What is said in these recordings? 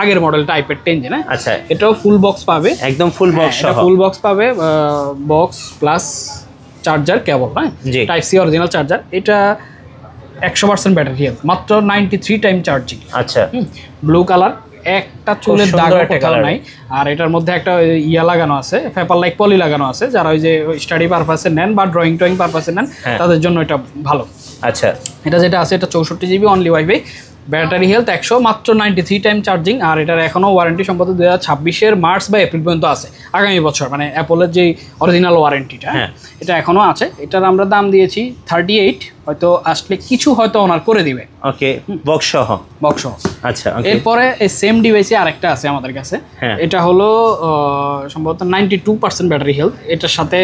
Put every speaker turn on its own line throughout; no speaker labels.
আগের মডেলটা iPad 10 gen.
আচ্ছা,
এটাও ফুল বক্স পাবে,
একদম ফুল বক্স সহ।
ফুল বক্স পাবে, বক্স প্লাস চার্জার কেবল, হ্যাঁ টাইপ সি অরিজিনাল চার্জার। এটা 100% ব্যাটারি হেলথ, মাত্র 93 টাইম চার্জিং।
আচ্ছা,
ব্লু কালার, একটা চুলের দাগ কোথাও নাই। আর এটার মধ্যে একটা ইয়া লাগানো আছে, পেপার লাইক পলি লাগানো আছে, যারা ওই যে স্টাডি পারপাসে নেন বা ড্রয়িং পারপাসে নেন তাদের জন্য এটা ভালো।
আচ্ছা,
এটা যেটা আছে এটা 64 GB only wifi, battery health 100, মাত্র 93 টাইম চার্জিং। আর এটার এখনও ওয়ারেন্টি সম্ভবত 2026-এর মার্চ বা এপ্রিল পর্যন্ত আছে, আগামী বছর, মানে অ্যাপলের যে অরিজিনাল ওয়ারেন্টিটা এটা এখনও আছে। এটার আমরা দাম দিয়েছি 38, হয়তো আসলে কিছু হয়তো অনার করে দিবে।
ওকে, বক্স সহ।
বক্স সহ।
আচ্ছা,
এরপরে এই সেম ডিভাইসে আরেকটা আছে আমাদের কাছে, এটা হলো সম্ভবত 92% ব্যাটারি হেলথ। এটার সাথে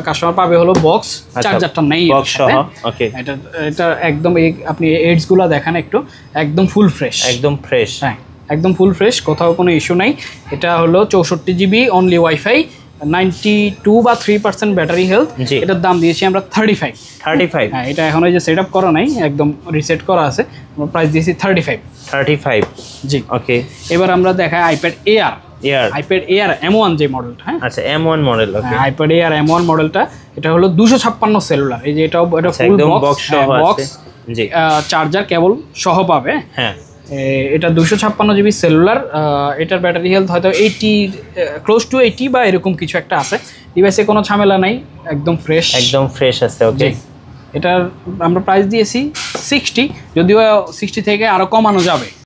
কাস্টমার পাবে হলো বক্স, চার্জারটা নেই
বক্স সহ। ওকে,
এটা একদম আপনি এডস গুলা দেখেন একটু, একদম ফুল ফ্রেশ,
একদম ফ্রেশ। হ্যাঁ,
একদম ফুল ফ্রেশ, কোথাও কোনো ইস্যু নাই। এটা হলো 64 জিবি অনলি ওয়াইফাই, 92 বা 3% ব্যাটারি হেলথ। এটার দাম দিয়েছি আমরা 35। হ্যাঁ, এটা এখন ওই যে সেট আপ করা নাই, একদম রিসেট করা আছে, আমরা প্রাইস দিয়েছি 35। জি, ওকে। এবার আমরা দেখাই iPad air. IPad air M1 যে মডেলটা, হ্যাঁ
আচ্ছা, M1 মডেল। ওকে,
আইপ্যাড এয়ার M1 মডেলটা, এটা হলো 256 সেলুলার। এই যে এটা ফুল বক্স,
জি,
চার্জার কেবল সহ পাবে।
হ্যাঁ,
এটা 256 জিবি সেলুলার। এটার ব্যাটারি হেলথ হয়তো 80, ক্লোজ টু 80 বা এরকম কিছু একটা আছে। ডিভাইসে কোনো ঝামেলা নাই, একদম ফ্রেশ
আছে। ওকে,
এটার আমরা প্রাইস দিয়েছি 60, যদিও 60 থেকে আরো কমানো যাবে।